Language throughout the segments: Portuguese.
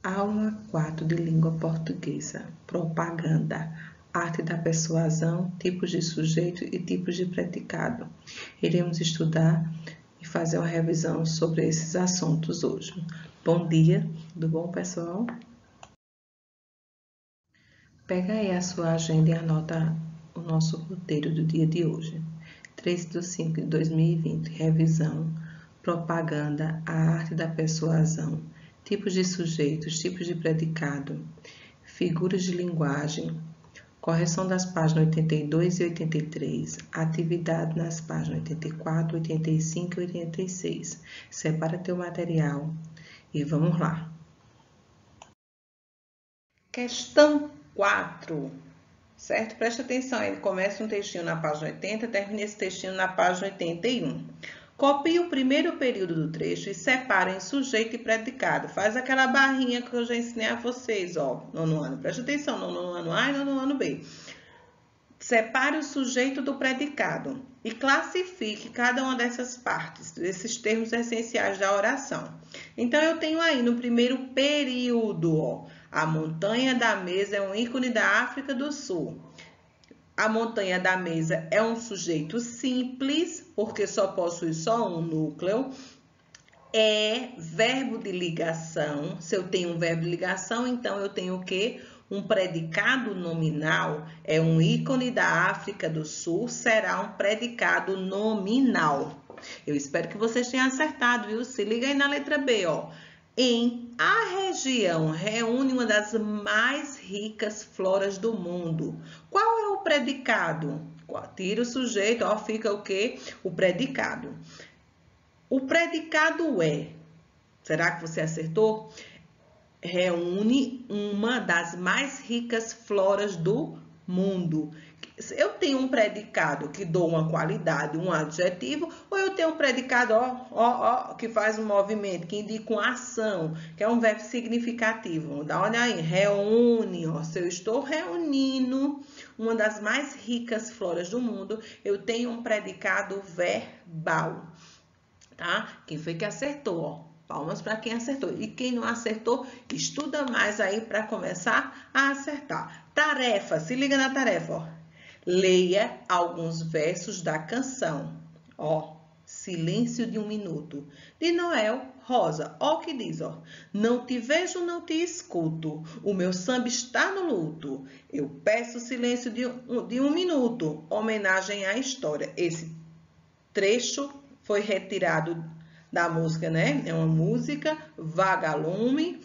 Aula 4 de língua portuguesa, propaganda, arte da persuasão, tipos de sujeito e tipos de predicado. Iremos estudar e fazer uma revisão sobre esses assuntos hoje. Bom dia, tudo bom, pessoal? Pega aí a sua agenda e anota o nosso roteiro do dia de hoje. 3/5/2020, revisão, propaganda, a arte da persuasão, tipos de sujeitos, tipos de predicado, figuras de linguagem, correção das páginas 82 e 83, atividade nas páginas 84, 85 e 86. Separa teu material e vamos lá. Questão 4, certo? Presta atenção, ele começa um textinho na página 80, termina esse textinho na página 81. Copie o primeiro período do trecho e separa em sujeito e predicado. Faz aquela barrinha que eu já ensinei a vocês, ó, nono ano. Presta atenção, nono ano A e nono ano B. Separe o sujeito do predicado e classifique cada uma dessas partes, desses termos essenciais da oração. Então, eu tenho aí no primeiro período, ó, a montanha da mesa é um ícone da África do Sul. A montanha da mesa é um sujeito simples, porque só possui só um núcleo. É verbo de ligação. Se eu tenho um verbo de ligação, então eu tenho o quê? Um predicado nominal. É um ícone da África do Sul, será um predicado nominal. Eu espero que vocês tenham acertado, viu? Se liga aí na letra B, ó. A região reúne uma das mais ricas floras do mundo. Qual é o predicado? Tira o sujeito, ó, fica o quê? O predicado. O predicado é, será que você acertou? Reúne uma das mais ricas floras do mundo. Eu tenho um predicado que dou uma qualidade, um adjetivo, ou eu tenho um predicado que faz um movimento, que indica uma ação, que é um verbo significativo. Dá uma olhada aí, reúne, ó, se eu estou reunindo uma das mais ricas floras do mundo, eu tenho um predicado verbal, tá? Quem foi que acertou, ó? Palmas para quem acertou. E quem não acertou, estuda mais aí para começar a acertar. Tarefa, se liga na tarefa, ó. Leia alguns versos da canção, ó, Silêncio de um Minuto, de Noel Rosa. Ó o que diz, ó. Não te vejo, não te escuto, o meu samba está no luto, eu peço silêncio de um minuto, homenagem à história. Esse trecho foi retirado da música, né? É uma música, Vagalume,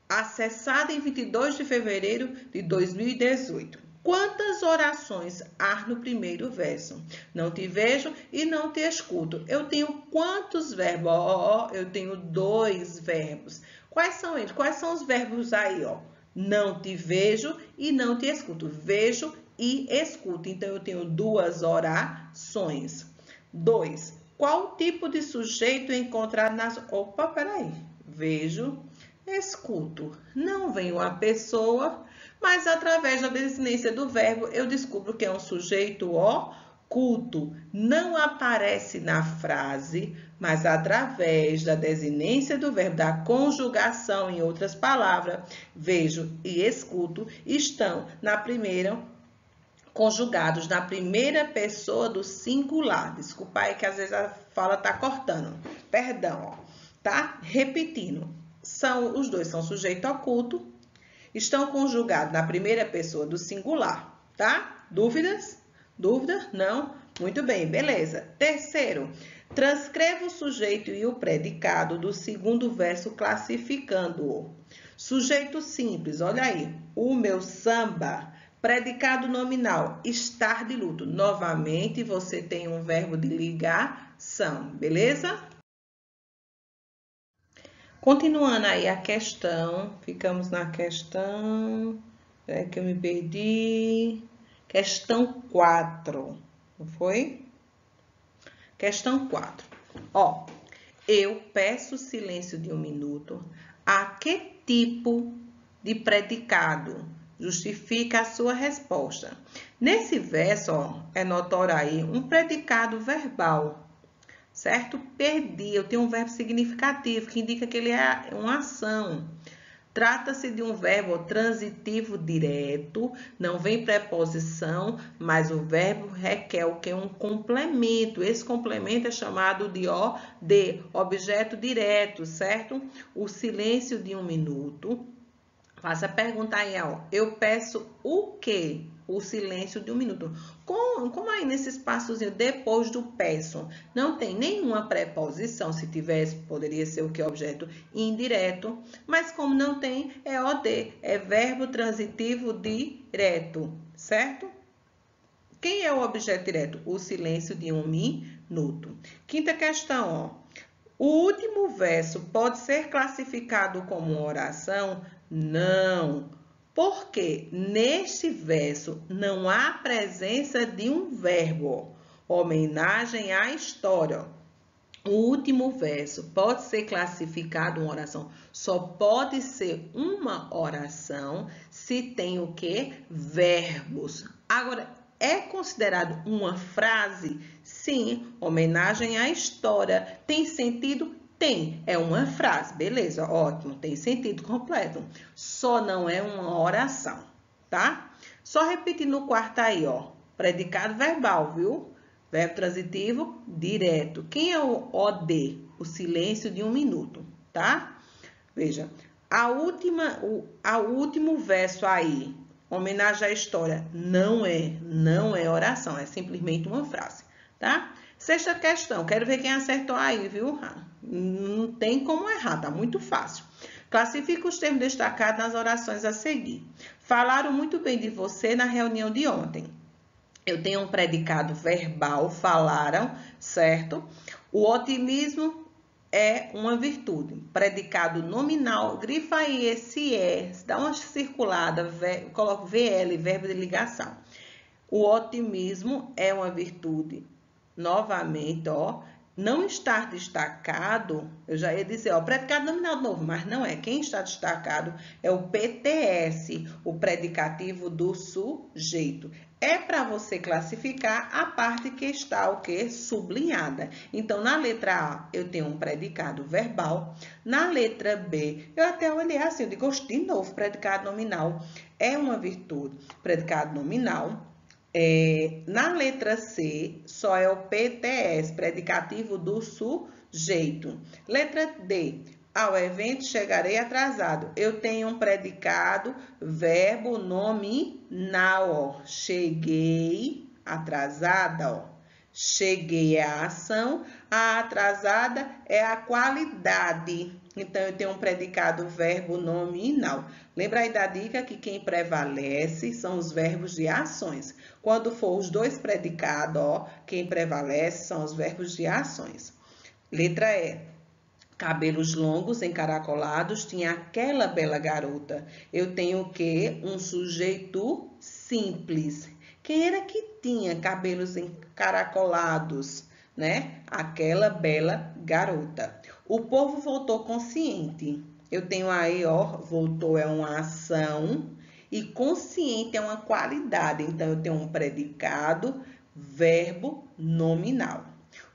acessada em 22 de fevereiro de 2018. Quantas orações há no primeiro verso? Não te vejo e não te escuto. Eu tenho quantos verbos? Eu tenho 2 verbos. Quais são eles? Quais são os verbos aí, ó? Não te vejo e não te escuto. Vejo e escuto. Então, eu tenho 2 orações. 2. Qual tipo de sujeito encontrado nas... Opa, peraí. Vejo, escuto. Não vem uma pessoa, mas através da desinência do verbo, eu descubro que é um sujeito oculto. Não aparece na frase, mas através da desinência do verbo, da conjugação, em outras palavras, vejo e escuto, estão na primeira conjugados na primeira pessoa do singular. Desculpa aí que às vezes a fala tá cortando. Perdão, ó. Tá? Repetindo. Os dois são sujeito oculto. Estão conjugados na primeira pessoa do singular, tá? Dúvidas? Dúvida? Não? Muito bem, beleza. Terceiro, transcreva o sujeito e o predicado do segundo verso classificando-o. Sujeito simples, olha aí. O meu samba. Predicado nominal, estar de luto. Novamente, você tem um verbo de ligação, beleza? Continuando aí a questão, ficamos na questão, que eu me perdi, questão 4, não foi? Questão 4. Ó, eu peço silêncio de um minuto. A que tipo de predicado justifica a sua resposta? Nesse verso, ó, é notório aí um predicado verbal, certo? Perdi, eu tenho um verbo significativo que indica que ele é uma ação, Trata-se de um verbo transitivo direto, não vem preposição, mas o verbo requer o que? Um complemento. Esse complemento é chamado de objeto direto, certo? O silêncio de 1 minuto. Faça a pergunta aí, ó. Eu peço o quê? O silêncio de 1 minuto. Como aí nesse espaçozinho depois do peço não tem nenhuma preposição, se tivesse, poderia ser o que? Objeto indireto, mas como não tem, é OD, é verbo transitivo direto, certo? Quem é o objeto direto? O silêncio de 1 minuto. Quinta questão, ó. O último verso pode ser classificado como uma oração? Não. Porque neste verso não há presença de um verbo. Homenagem à história. O último verso pode ser classificado uma oração. Só pode ser uma oração se tem o quê? Verbos. Agora, é considerado uma frase? Sim. Homenagem à história. Tem sentido? Tem, é uma frase, beleza, ótimo, tem sentido completo. Só não é uma oração, tá? Só repetir no quarto aí, ó. Predicado verbal, viu? Verbo transitivo direto. Quem é o OD? O silêncio de 1 minuto, tá? Veja, o último verso aí, homenagem à história, não é oração, é simplesmente uma frase, tá? Sexta questão, quero ver quem acertou aí, viu? Não tem como errar, tá muito fácil. Classifica os termos destacados nas orações a seguir. Falaram muito bem de você na reunião de ontem. Eu tenho um predicado verbal, falaram, certo? O otimismo é uma virtude. Predicado nominal, grifa aí esse dá uma circulada, coloca VL, verbo de ligação. O otimismo é uma virtude. Novamente, ó, não estar destacado, eu já ia dizer, ó, predicado nominal de novo, mas não é. Quem está destacado é o PTS, o predicativo do sujeito. É para você classificar a parte que está o quê? Sublinhada. Então, na letra A, eu tenho um predicado verbal. Na letra B, eu até olhei assim, eu digo, de novo, predicado nominal é uma virtude. Predicado nominal. Na letra C, só é o PTS, predicativo do sujeito. Letra D, ao evento chegarei atrasado. Eu tenho um predicado, verbo nominal, ó. Cheguei atrasada, ó. Cheguei é a ação, a atrasada é a qualidade. Então, eu tenho um predicado verbo nominal. Lembra aí da dica que quem prevalece são os verbos de ações. Quando for os dois predicados, ó, quem prevalece são os verbos de ações. Letra E. Cabelos longos, encaracolados, tinha aquela bela garota. Eu tenho o quê? Um sujeito simples. Quem era que tinha cabelos encaracolados, né? Aquela bela garota. O povo voltou consciente. Eu tenho aí, ó, voltou é uma ação e consciente é uma qualidade. Então, eu tenho um predicado, verbo nominal.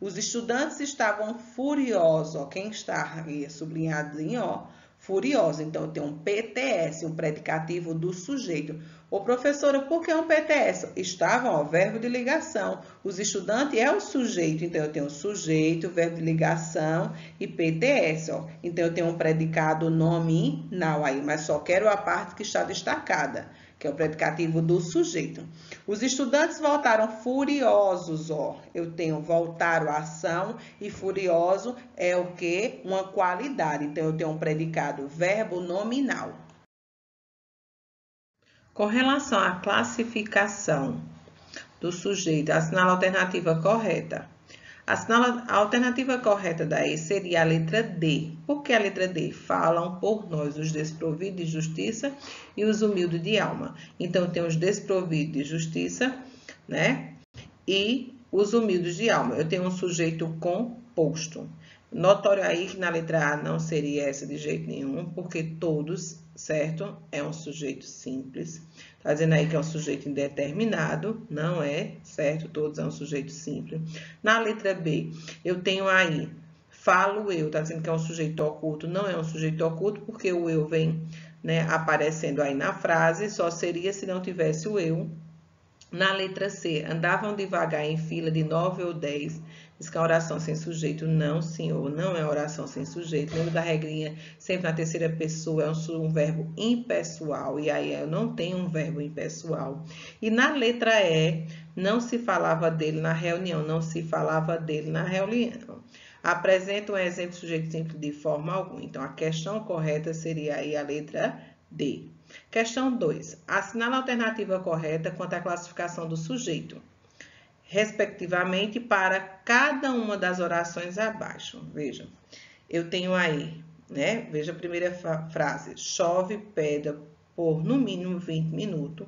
Os estudantes estavam furiosos, ó, quem está aí sublinhadinho, ó, furioso. Então, eu tenho um PTS, um predicativo do sujeito. Ô, professora, por que um PTS? Estavam, ó, verbo de ligação. Os estudantes é o sujeito, então eu tenho sujeito, verbo de ligação e PTS, ó. Então, eu tenho um predicado nominal aí, mas só quero a parte que está destacada, que é o predicativo do sujeito. Os estudantes voltaram furiosos, ó. Eu tenho voltaram a ação e furioso é o quê? Uma qualidade. Então, eu tenho um predicado verbo nominal. Com relação à classificação do sujeito, assinala a alternativa correta. A alternativa correta daí seria a letra D. Por que a letra D? Falam por nós os desprovidos de justiça e os humildes de alma. Então, tem os desprovidos de justiça, né? E os humildes de alma. Eu tenho um sujeito composto. Notório aí que na letra A não seria essa de jeito nenhum, porque todos, certo? É um sujeito simples. Está dizendo aí que é um sujeito indeterminado, não é, certo? Todos é um sujeito simples. Na letra B, eu tenho aí, falo eu, está dizendo que é um sujeito oculto, não é um sujeito oculto, porque o eu vem né, aparecendo aí na frase, só seria se não tivesse o eu. Na letra C, andavam devagar em fila de 9 ou 10. Diz que a oração sem sujeito, não, senhor, não é oração sem sujeito. Lembra da regrinha? Sempre na terceira pessoa é um verbo impessoal, e aí eu não tenho um verbo impessoal. E na letra E, não se falava dele na reunião, não se falava dele na reunião. Apresenta um exemplo de sujeito simples de forma alguma. Então, a questão correta seria aí a letra D. Questão 2. Assinala a alternativa correta quanto à classificação do sujeito, respectivamente, para cada uma das orações abaixo. Veja, eu tenho aí, né? Veja a primeira frase. Chove pedra por no mínimo 20 minutos.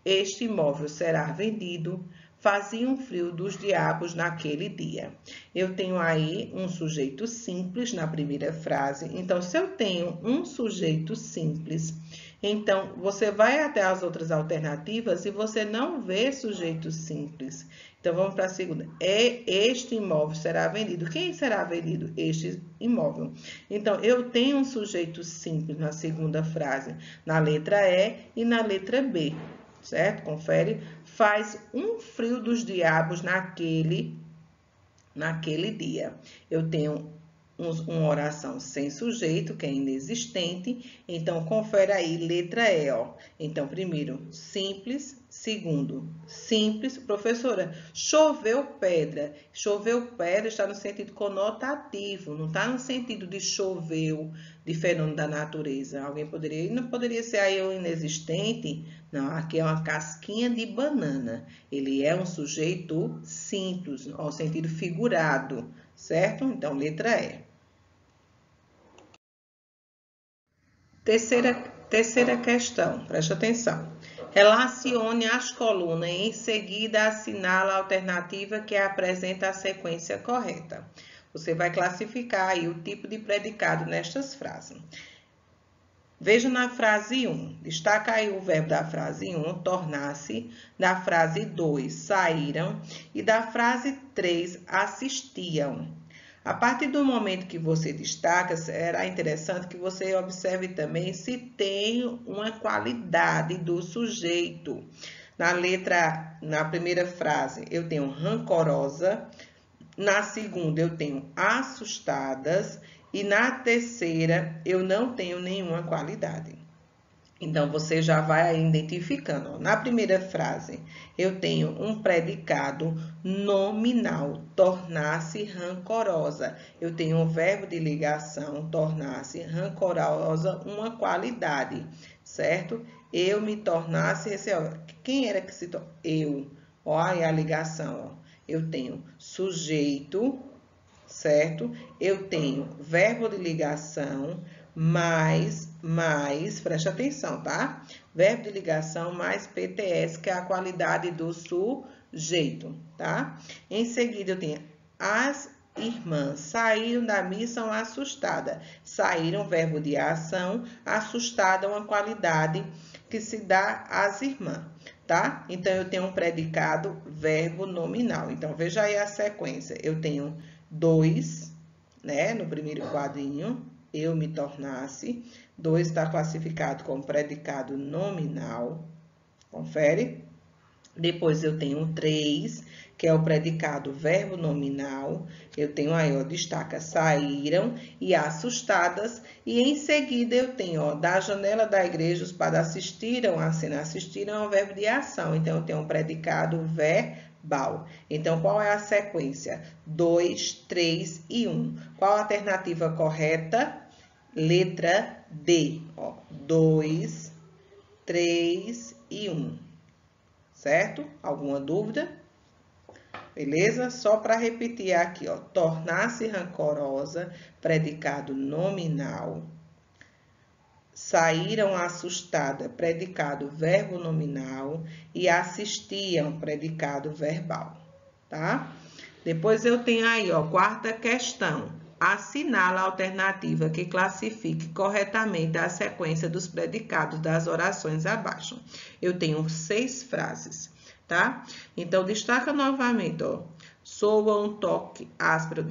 Este imóvel será vendido. Fazia um frio dos diabos naquele dia. Eu tenho aí um sujeito simples na primeira frase. Então, se eu tenho um sujeito simples, então você vai até as outras alternativas e você não vê sujeito simples. Então, vamos para a segunda. Este imóvel será vendido. Quem será vendido? Este imóvel. Então, eu tenho um sujeito simples na segunda frase, na letra E e na letra B. Certo? Confere. Faz um frio dos diabos naquele dia. Eu tenho uma oração sem sujeito, que é inexistente. Então, confere aí, letra E, ó. Então, primeiro, simples. Segundo, simples. Professora, choveu pedra. Choveu pedra está no sentido conotativo, não está no sentido de choveu, de fenômeno da natureza. Alguém poderia, não poderia ser aí o inexistente? Não, aqui é uma casquinha de banana. Ele é um sujeito simples, ao sentido figurado, certo? Então, letra E. Terceira questão, preste atenção. Relacione as colunas e em seguida assinala a alternativa que apresenta a sequência correta. Você vai classificar aí o tipo de predicado nestas frases. Veja na frase 1, destaca aí o verbo da frase 1, tornar-se, da frase 2, saíram, e da frase 3, assistiam. A partir do momento que você destaca, será interessante que você observe também se tem uma qualidade do sujeito. Na primeira frase, eu tenho rancorosa, na segunda, eu tenho assustadas, e na terceira, eu não tenho nenhuma qualidade. Então, você já vai identificando. Na primeira frase, eu tenho um predicado nominal, tornar-se rancorosa. Eu tenho um verbo de ligação, tornar-se rancorosa, uma qualidade, certo? Eu me tornasse receosa. Quem era que se tornou? Eu. Olha a ligação, ó. Eu tenho sujeito, certo? Eu tenho verbo de ligação, mais, preste atenção, tá? Verbo de ligação mais PTS, que é a qualidade do sujeito, tá? Em seguida, eu tenho as irmãs saíram da missa assustada. Saíram, verbo de ação, assustada, uma qualidade que se dá às irmãs, tá? Então, eu tenho um predicado, verbo nominal. Então, veja aí a sequência. Eu tenho 2, né? No primeiro quadrinho, eu me tornasse. 2 está classificado como predicado nominal. Confere. Depois, eu tenho 3, que é o predicado verbo nominal. Eu tenho aí, ó, destaca saíram e assustadas. E em seguida, eu tenho, ó, da janela da igreja, os padres assistiram a cena. Assistiram é o verbo de ação. Então, eu tenho um predicado verbal. Então, qual é a sequência? 2, 3 e 1. Qual a alternativa correta? Letra D. 2, 3 e 1. Certo? Alguma dúvida? Beleza? Só para repetir aqui, ó. Tornar-se rancorosa, predicado nominal. Saíram assustada, predicado verbo nominal. E assistiam, predicado verbal. Tá? Depois eu tenho aí, ó, quarta questão. Assinala a alternativa que classifique corretamente a sequência dos predicados das orações abaixo. Eu tenho 6 frases, tá? Então, destaca novamente, ó. Soa um toque áspero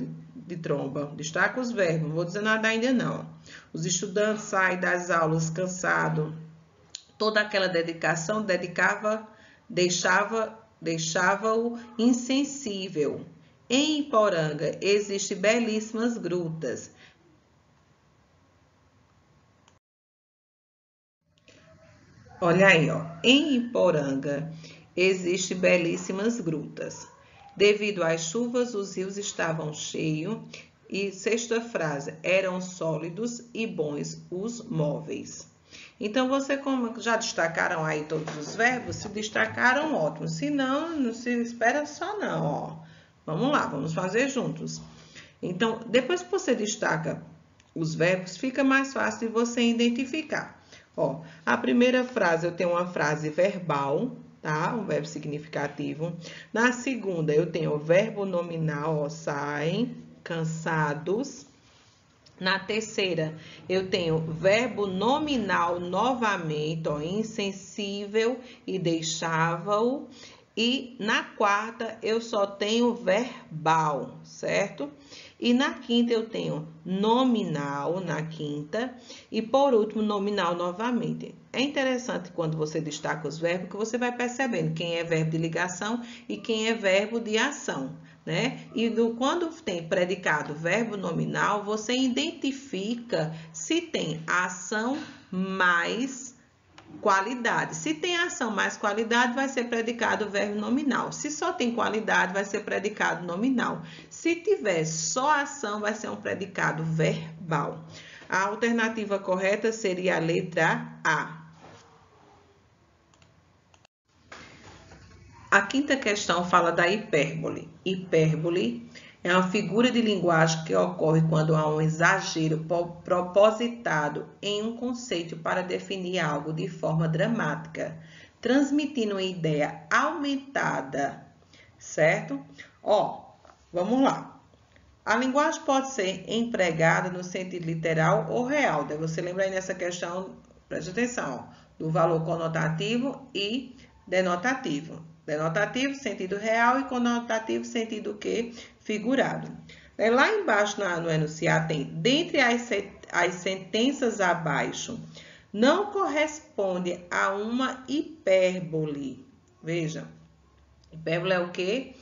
de tromba. Destaca os verbos, não vou dizer nada ainda não. Os estudantes saem das aulas cansados. Toda aquela dedicação deixava-o insensível. Em Iporanga existem belíssimas grutas. Olha aí, ó. Em Iporanga existem belíssimas grutas. Devido às chuvas, os rios estavam cheios. E sexta frase, eram sólidos e bons os móveis. Então, como já destacaram aí todos os verbos? Se destacaram, ótimo. Se não, não se espera só não, ó. Vamos lá, vamos fazer juntos. Então, depois que você destaca os verbos, fica mais fácil de você identificar. Ó, a primeira frase, eu tenho uma frase verbal, tá? Um verbo significativo. Na segunda, eu tenho o verbo nominal, ó, saem, cansados. Na terceira, eu tenho verbo nominal novamente, ó, insensível e deixava-o. E na quarta, eu só tenho verbal, certo? E na quinta, eu tenho nominal na quinta. E por último, nominal novamente. É interessante quando você destaca os verbos, que você vai percebendo quem é verbo de ligação e quem é verbo de ação, né? E quando tem predicado verbo nominal, você identifica se tem ação mais qualidade. Se tem ação mais qualidade, vai ser predicado verbo nominal. Se só tem qualidade, vai ser predicado nominal. Se tiver só ação, vai ser um predicado verbal. A alternativa correta seria a letra A. A quinta questão fala da hipérbole. Hipérbole é uma figura de linguagem que ocorre quando há um exagero propositado em um conceito para definir algo de forma dramática, transmitindo uma ideia aumentada, certo? Ó, vamos lá. A linguagem pode ser empregada no sentido literal ou real. Daí você lembra aí nessa questão, preste atenção, ó, do valor conotativo e denotativo. Denotativo, sentido real, e conotativo, sentido o quê? Figurado. Lá embaixo no enunciado tem, dentre as sentenças abaixo, não corresponde a uma hipérbole. Veja, hipérbole é o quê?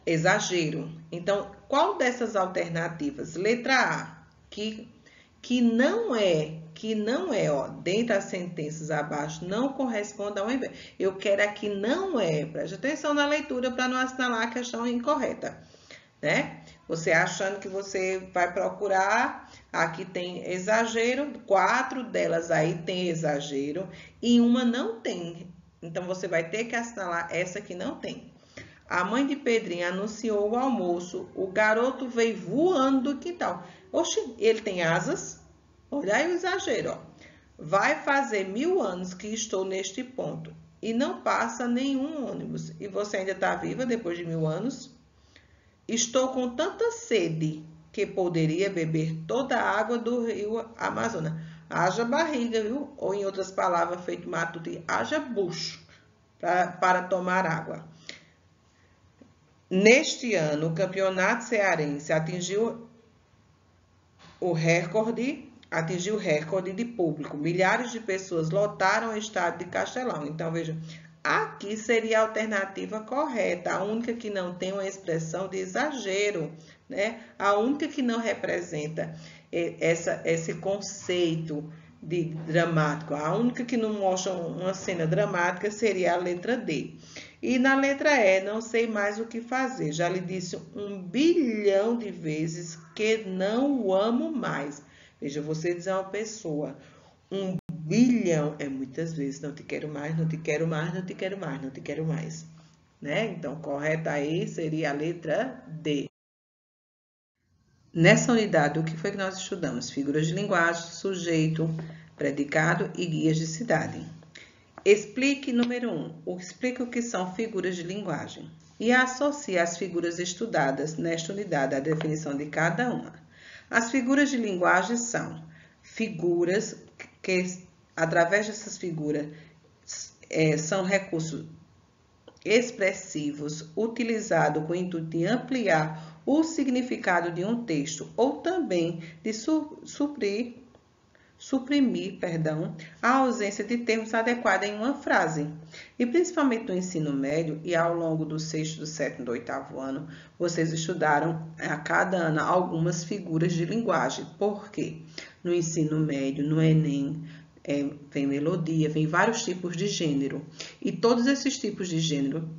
Exagero. Então, qual dessas alternativas? Letra A, que não é, ó, dentre as sentenças abaixo, não corresponde a um hipérbole. Eu quero aqui não é. Preste atenção na leitura para não assinalar a questão incorreta, né? Você achando que você vai procurar, aqui tem exagero, 4 delas aí tem exagero e uma não tem. Então, você vai ter que assinalar essa que não tem. A mãe de Pedrinho anunciou o almoço. O garoto veio voando do quintal. Oxe, ele tem asas? Olha aí o exagero, ó. Vai fazer 1000 anos que estou neste ponto e não passa nenhum ônibus. E você ainda está viva depois de 1000 anos? Estou com tanta sede que poderia beber toda a água do rio Amazonas. Haja barriga, viu? Ou em outras palavras, feito Matuti, haja bucho para tomar água. Neste ano, o campeonato cearense atingiu o recorde de público. Milhares de pessoas lotaram o estádio de Castelão. Então, veja, aqui seria a alternativa correta, a única que não tem uma expressão de exagero, né? A única que não representa esse conceito de dramático, a única que não mostra uma cena dramática seria a letra D. E na letra E, não sei mais o que fazer. Já lhe disse 1 bilhão de vezes que não o amo mais. Veja, você dizer a uma pessoa 1 bilhão é muitas vezes não te quero mais, não te quero mais, não te quero mais, não te quero mais. Né? Então, correta aí seria a letra D. Nessa unidade, o que foi que nós estudamos? Figuras de linguagem, sujeito, predicado e guias de cidade. Explique, número 1, explique o que são figuras de linguagem e associe as figuras estudadas nesta unidade à definição de cada uma. As figuras de linguagem são figuras que, através dessas figuras, são recursos expressivos utilizados com o intuito de ampliar o significado de um texto ou também de suprimir, a ausência de termos adequados em uma frase. E principalmente no ensino médio e ao longo do 6º, do 7º, do 8º ano, vocês estudaram a cada ano algumas figuras de linguagem. Por quê? No ensino médio, no Enem, vem melodia, vem vários tipos de gênero. E todos esses tipos de gênero,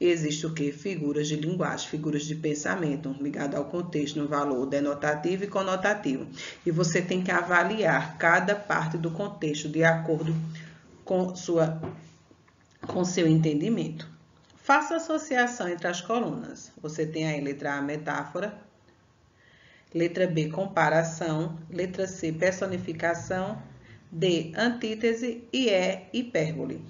existe o quê? Figuras de linguagem, figuras de pensamento, ligado ao contexto, no valor denotativo e conotativo. E você tem que avaliar cada parte do contexto de acordo com seu entendimento. Faça associação entre as colunas. Você tem aí letra A, metáfora, letra B, comparação, letra C, personificação, D, antítese e E, hipérbole.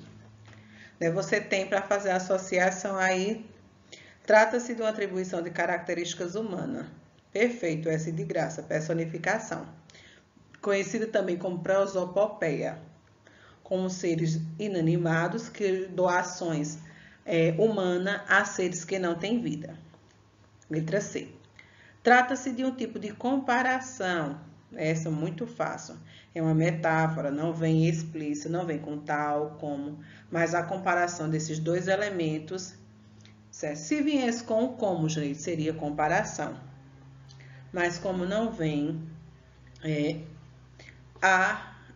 Você tem para fazer a associação aí, trata-se de uma atribuição de características humanas. Perfeito, S de graça, personificação. Conhecida também como prosopopeia, como seres inanimados que doações humanas a seres que não têm vida. Letra C. Trata-se de um tipo de comparação. Essa é muito fácil. É uma metáfora, não vem explícito, não vem com tal, como, mas a comparação desses dois elementos, certo? Se viesse com o como, gente, seria comparação. Mas como não vem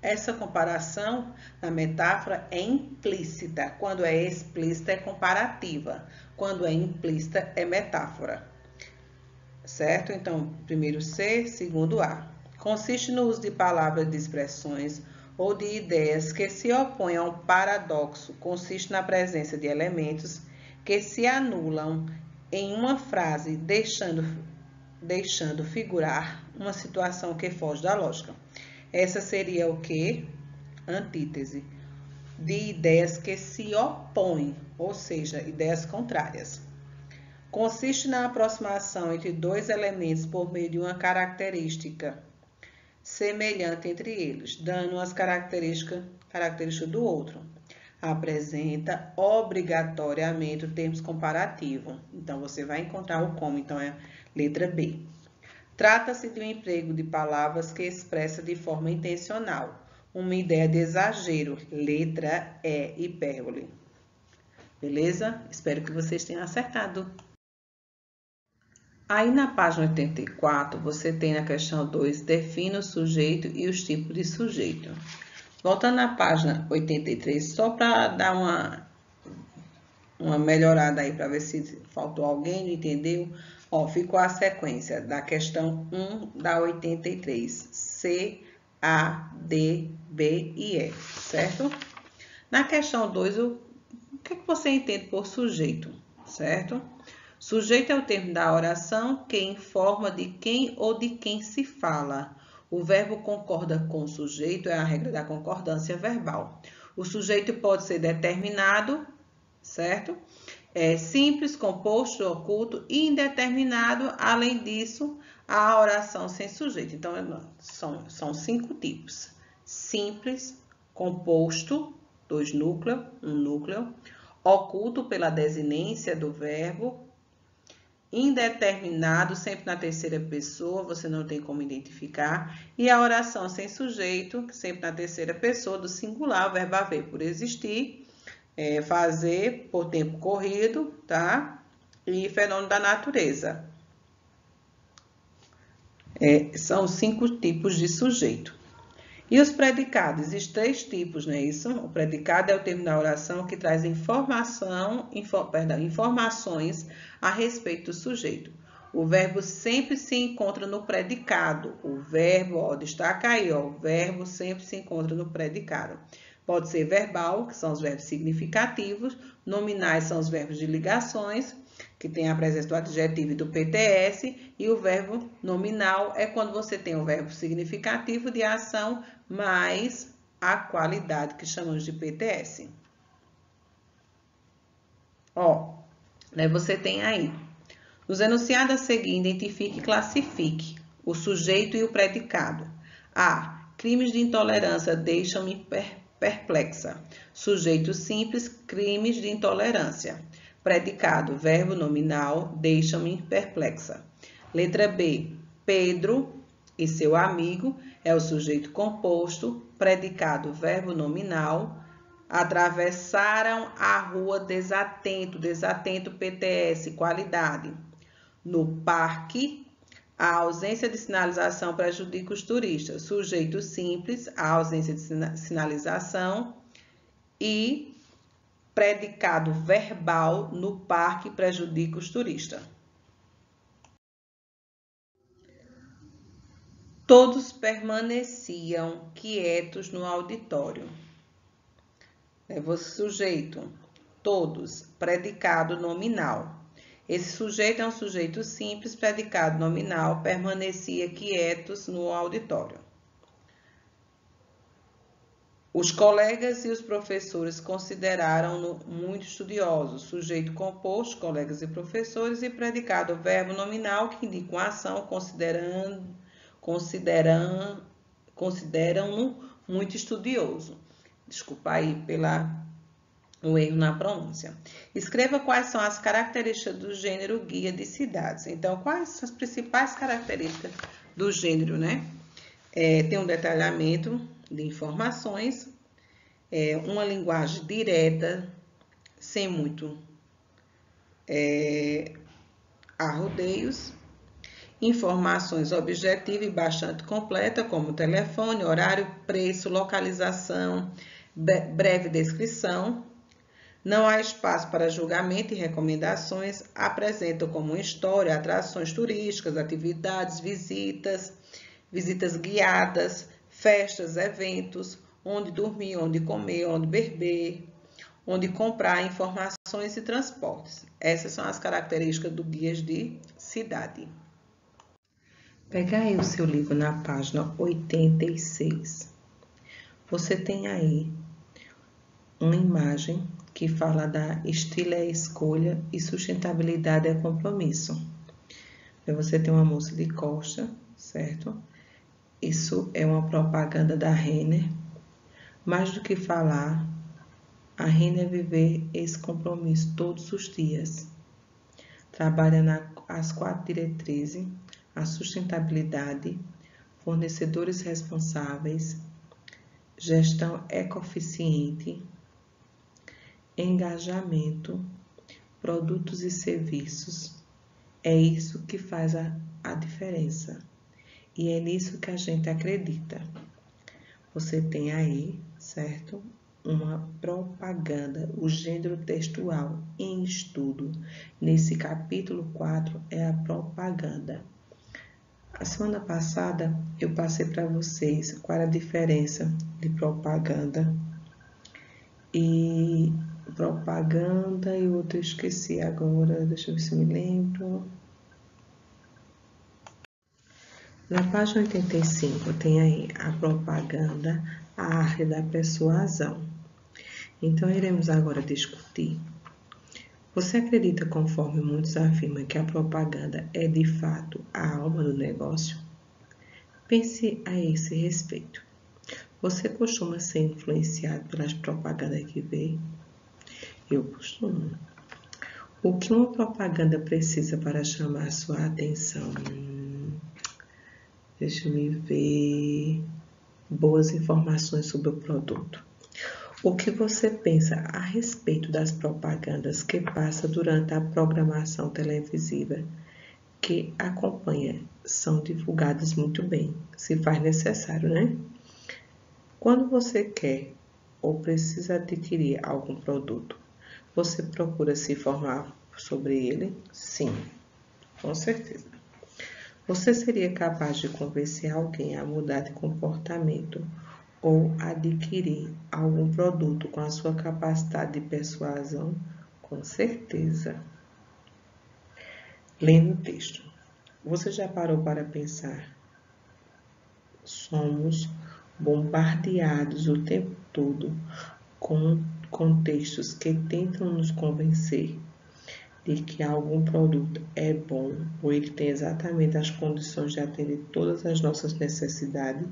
essa comparação, a metáfora é implícita. Quando é explícita, é comparativa. Quando é implícita, é metáfora. Certo? Então, primeiro C, segundo A. Consiste no uso de palavras, de expressões ou de ideias que se opõem ao paradoxo. Consiste na presença de elementos que se anulam em uma frase, deixando figurar uma situação que foge da lógica. Essa seria o quê? Antítese. De ideias que se opõem, ou seja, ideias contrárias. Consiste na aproximação entre dois elementos por meio de uma característica semelhante entre eles, dando as características do outro. Apresenta obrigatoriamente o termo comparativo. Então, você vai encontrar o como. Então, é letra B. Trata-se de um emprego de palavras que expressa de forma intencional uma ideia de exagero. Letra E, hipérbole. Beleza? Espero que vocês tenham acertado. Aí na página 84, você tem na questão 2, define o sujeito e os tipos de sujeito. Voltando na página 83, só para dar uma melhorada aí, para ver se faltou alguém, não entendeu? Ó, ficou a sequência da questão 1 da 83, C, A, D, B e E, certo? Na questão 2, o que você entende por sujeito, certo? Sujeito é o termo da oração que informa de quem ou de quem se fala. O verbo concorda com o sujeito, é a regra da concordância verbal. O sujeito pode ser determinado, certo? Simples, composto, oculto e indeterminado. Além disso, a oração sem sujeito. Então, são 5 tipos. Simples, composto, 2 núcleos, 1 núcleo. Oculto pela desinência do verbo. Indeterminado, sempre na terceira pessoa, você não tem como identificar. E a oração sem sujeito, sempre na terceira pessoa, do singular, o verbo haver por existir, fazer por tempo corrido, tá? E fenômeno da natureza. São 5 tipos de sujeito. E os predicados? Existem 3 tipos, não é isso? O predicado é o termo da oração que traz informações a respeito do sujeito. O verbo sempre se encontra no predicado. O verbo, destaca aí, o verbo sempre se encontra no predicado. Pode ser verbal, que são os verbos significativos. Nominais são os verbos de ligações, que tem a presença do adjetivo e do PTS, e o verbo nominal é quando você tem o verbo significativo de ação mais a qualidade, que chamamos de PTS. Você tem aí. Nos enunciados a seguir, identifique e classifique o sujeito e o predicado. A. Crimes de intolerância deixam-me perplexa. Sujeito simples, crimes de intolerância. Predicado, verbo nominal, deixa-me perplexa. Letra B, Pedro e seu amigo é o sujeito composto. Predicado, verbo nominal, atravessaram a rua desatento. Desatento, PTS, qualidade. No parque, a ausência de sinalização prejudica os turistas. Sujeito simples, a ausência de sinalização. E predicado verbal, no parque prejudica os turistas. Todos permaneciam quietos no auditório. Sujeito, todos, predicado nominal. Esse sujeito é um sujeito simples, predicado nominal, permanecia quietos no auditório. Os colegas e os professores consideraram-no muito estudioso. Sujeito composto, colegas e professores, e predicado verbo nominal, que indica uma ação, consideram-no muito estudioso. Desculpa aí o erro na pronúncia. Escreva quais são as características do gênero guia de cidades. Então, quais são as principais características do gênero, né? Tem um detalhamento de informações, uma linguagem direta, sem muito arrodeios, informações objetivas e bastante completas, como telefone, horário, preço, localização, breve descrição. Não há espaço para julgamento e recomendações. Apresentam como história atrações turísticas, atividades, visitas guiadas, festas, eventos, onde dormir, onde comer, onde beber, onde comprar, informações e transportes. Essas são as características do guias de cidade. Pega aí o seu livro na página 86. Você tem aí uma imagem que fala da estilo é escolha e sustentabilidade é compromisso. Você tem uma moça de costa, certo? Isso é uma propaganda da Renner. Mais do que falar, a Renner viver esse compromisso todos os dias. Trabalha as 4 diretrizes, a sustentabilidade, fornecedores responsáveis, gestão ecoeficiente, engajamento, produtos e serviços. É isso que faz a diferença. E é nisso que a gente acredita. Você tem aí, certo? Uma propaganda, o gênero textual em estudo. Nesse capítulo 4 é a propaganda. A semana passada eu passei para vocês qual era a diferença de propaganda e o outro eu esqueci agora, deixa eu ver se me lembro. Na página 85 tem aí a propaganda, a arte da persuasão. Então, iremos agora discutir. Você acredita, conforme muitos afirmam, que a propaganda é de fato a alma do negócio? Pense a esse respeito. Você costuma ser influenciado pelas propagandas que vê? Eu costumo. O que uma propaganda precisa para chamar sua atenção? Deixa eu ver. Boas informações sobre o produto. O que você pensa a respeito das propagandas que passa durante a programação televisiva que acompanha? São divulgadas muito bem, se faz necessário, né? Quando você quer ou precisa adquirir algum produto, você procura se informar sobre ele? Sim, com certeza. Você seria capaz de convencer alguém a mudar de comportamento ou adquirir algum produto com a sua capacidade de persuasão? Com certeza. Lendo o texto. Você já parou para pensar? Somos bombardeados o tempo todo com contextos que tentam nos convencer de que algum produto é bom ou ele tem exatamente as condições de atender todas as nossas necessidades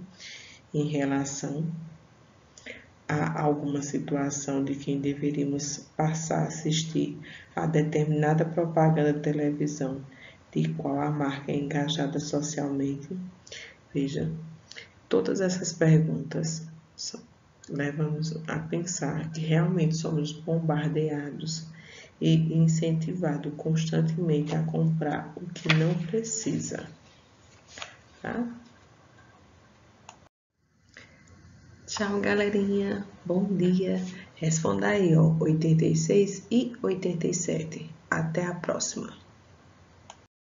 em relação há alguma situação de quem deveríamos passar a assistir a determinada propaganda de televisão de qual a marca é engajada socialmente? Veja, todas essas perguntas levam-nos a pensar que realmente somos bombardeados e incentivados constantemente a comprar o que não precisa, tá? Tchau, galerinha. Bom dia. Responda aí, ó, 86 e 87. Até a próxima.